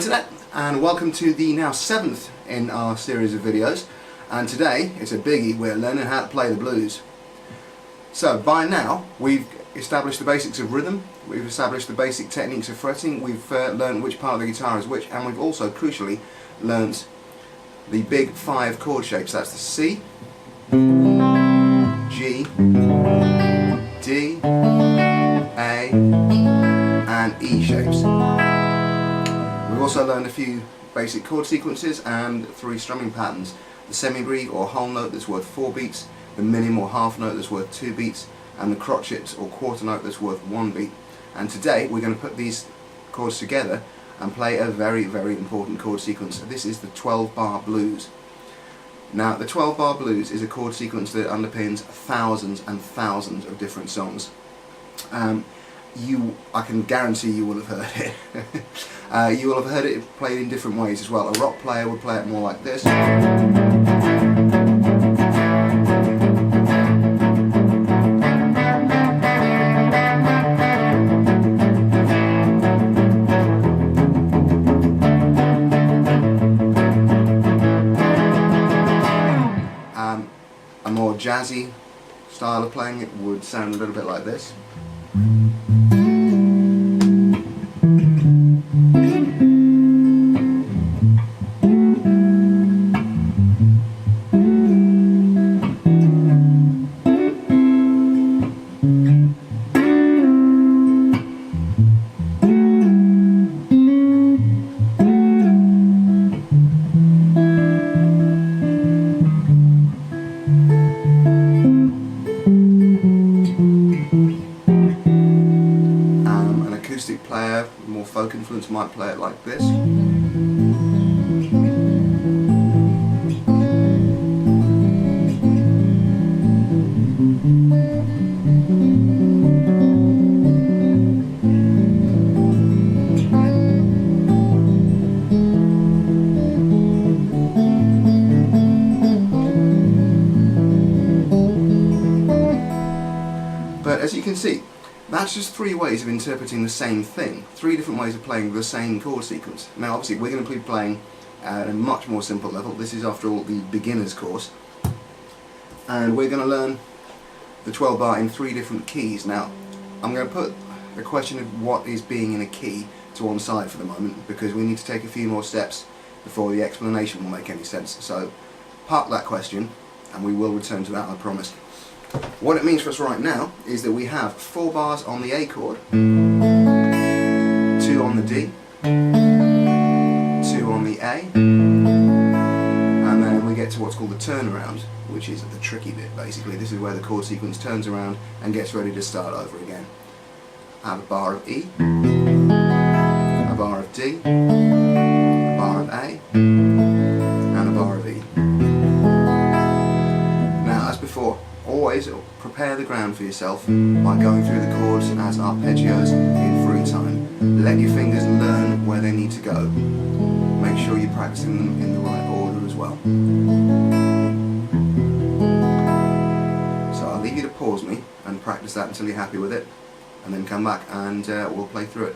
Internet, and welcome to the now 7th in our series of videos. And today it's a biggie. We're learning how to play the blues. So by now we've established the basics of rhythm, we've established the basic techniques of fretting, we've learned which part of the guitar is which, and we've also crucially learnt the big 5 chord shapes. That's the C, G, D, A and E shapes. We've also learned a few basic chord sequences and 3 strumming patterns. The semibreve or whole note that's worth 4 beats, the minim or half note that's worth 2 beats, and the crotchet or quarter note that's worth 1 beat. And today we're going to put these chords together and play a very, very important chord sequence. This is the 12-bar blues. Now the 12-bar blues is a chord sequence that underpins thousands and thousands of different songs. I can guarantee you will have heard it. You will have heard it played in different ways as well. A rock player would play it more like this. A more jazzy style of playing it would sound a little bit like this. Player, more folk influence, might play it like this. But as you can see, that's just 3 ways of interpreting the same thing, 3 different ways of playing the same chord sequence. Now obviously we're going to be playing at a much more simple level. This is after all the beginner's course, and we're going to learn the 12 bar in 3 different keys. Now I'm going to put the question of what is being in a key to one side for the moment, because we need to take a few more steps before the explanation will make any sense. So park that question and we will return to that, I promise. What it means for us right now is that we have 4 bars on the A chord, 2 on the D, 2 on the A, and then we get to what's called the turnaround, which is the tricky bit basically. This is where the chord sequence turns around and gets ready to start over again. I have a bar of E, a bar of D, a bar of A, and a bar of E. Now as before, always prepare the ground for yourself by going through the chords as arpeggios in free time. Let your fingers learn where they need to go. Make sure you're practicing them in the right order as well. So I'll leave you to pause me and practice that until you're happy with it, and then come back and we'll play through it.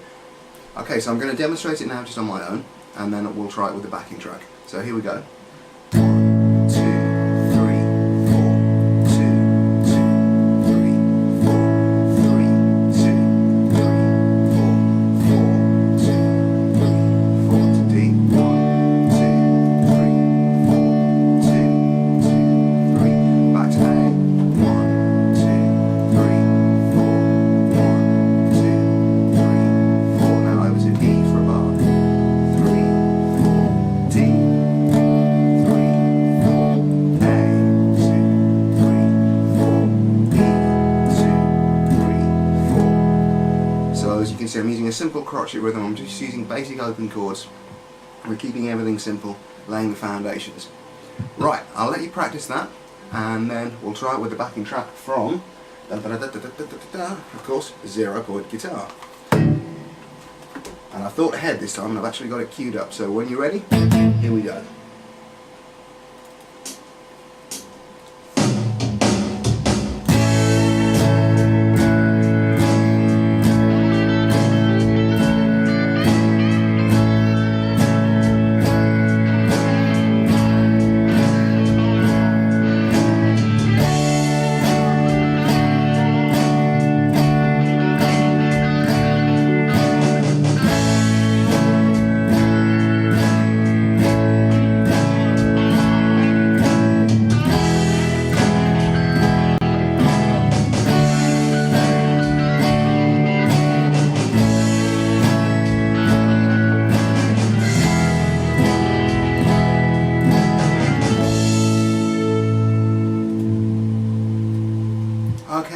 Okay, so I'm going to demonstrate it now just on my own, and then we'll try it with the backing track. So here we go. 1, 2, I'm using a simple crotchet rhythm. I'm just using basic open chords. We're keeping everything simple, laying the foundations. Right, I'll let you practice that, and then we'll try it with the backing track from, of course, 0 chord guitar. And I've thought ahead this time, and I've actually got it queued up. So when you're ready, here we go.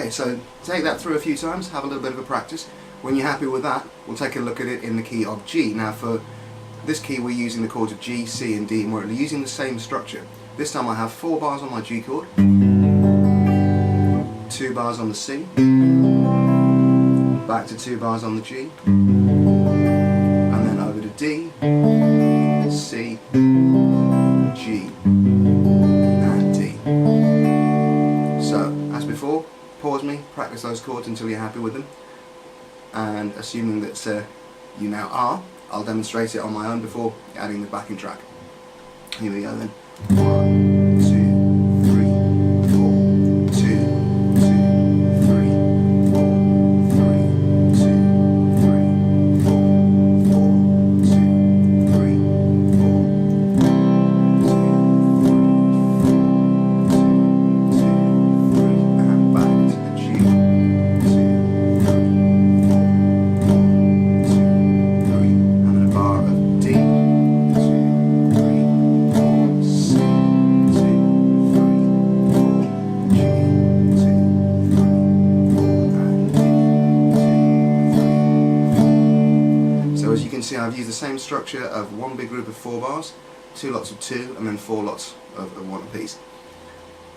Okay, so take that through a few times, have a little bit of a practice. When you're happy with that, we'll take a look at it in the key of G. Now for this key we're using the chords of G, C and D, and we're using the same structure. This time I have 4 bars on my G chord, 2 bars on the C, back to 2 bars on the G, and then over to D, C, G, and D. So, as before, pause me, practice those chords until you're happy with them, and assuming that you now are, I'll demonstrate it on my own before adding the backing track. Here we go then. 1, 2, 3, 4, 2, 2, 3, 4, 3, 2, 3, 4, 4, 2, 3, 4, 2, 3, and back to the G. 2, 3, 4, 2, 3, and then a bar of D. 2, 3, 4, C, 2, 3, 4, G, 2, 3, 4, and D, 2, 3, 4. So as you can see, I've used the same structure of one big group of 4 bars, 2 lots of 2, and then 4 lots of 1 apiece.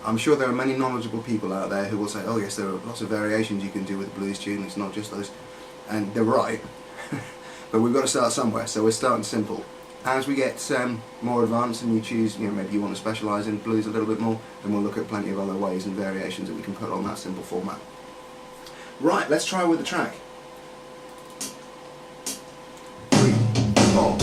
I'm sure there are many knowledgeable people out there who will say, oh yes, there are lots of variations you can do with a blues tune, it's not just those, and they're right. But we've got to start somewhere, so we're starting simple. As we get more advanced and you choose, maybe you want to specialise in blues a little bit more, then we'll look at plenty of other ways and variations that we can put on that simple format. Right, let's try with the track. 3, 4.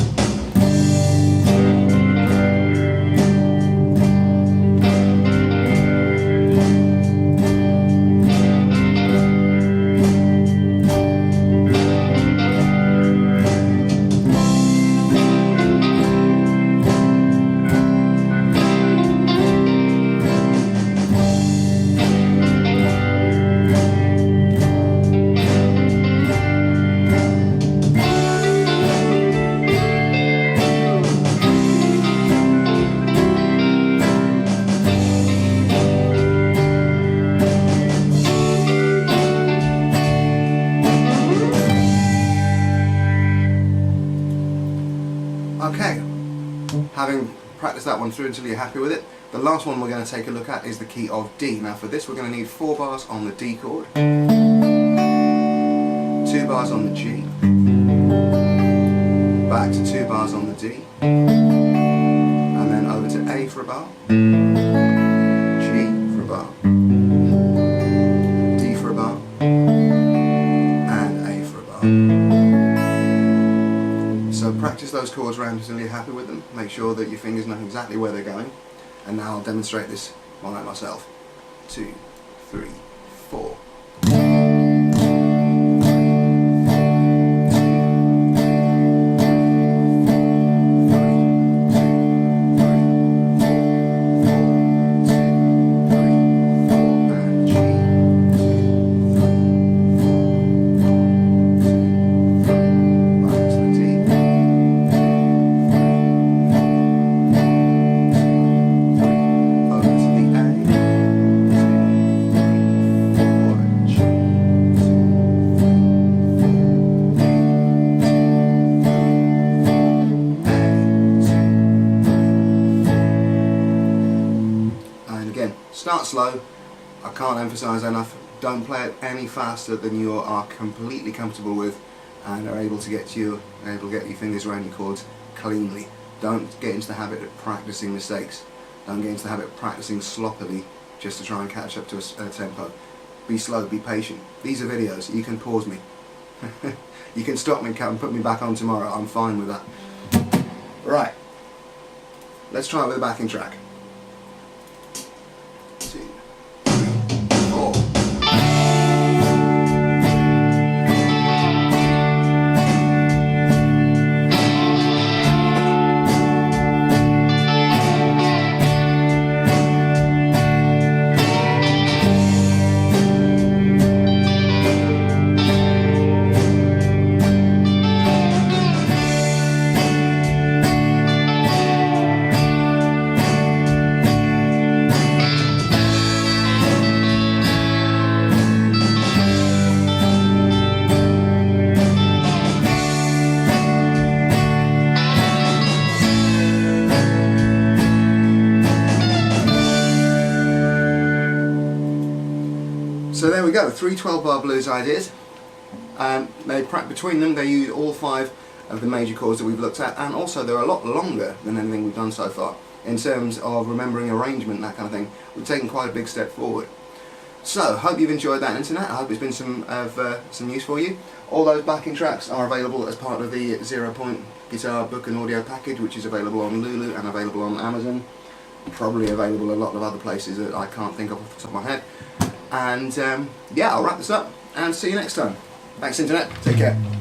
Okay, having practiced that one through until you're happy with it, the last one we're going to take a look at is the key of D. Now for this we're going to need 4 bars on the D chord, 2 bars on the G, back to 2 bars on the D, and then over to A for a bar, G for a bar, D for a bar, and A for a bar. So practice those chords around until you're happy with them. Make sure that your fingers know exactly where they're going. And now I'll demonstrate this one like myself. 2, 3, 4. Start slow. I can't emphasise enough, don't play it any faster than you are completely comfortable with and are able to get your fingers around your chords cleanly. Don't get into the habit of practicing mistakes. Don't get into the habit of practicing sloppily just to try and catch up to a tempo. Be slow, be patient. These are videos, you can pause me. You can stop me and put me back on tomorrow, I'm fine with that. Right, let's try it with a backing track. 2, 3, 4. we go, 3 12-bar blues ideas. Between them they use all 5 of the major chords that we've looked at, and also they're a lot longer than anything we've done so far in terms of remembering arrangement, that kind of thing. We've taken quite a big step forward. So, hope you've enjoyed that internet. I hope it's been some use for you. All those backing tracks are available as part of the 0 Point Guitar Book and Audio Package, which is available on Lulu and available on Amazon. Probably available a lot of other places that I can't think of off the top of my head. And yeah, I'll wrap this up and see you next time. Thanks internet, take care.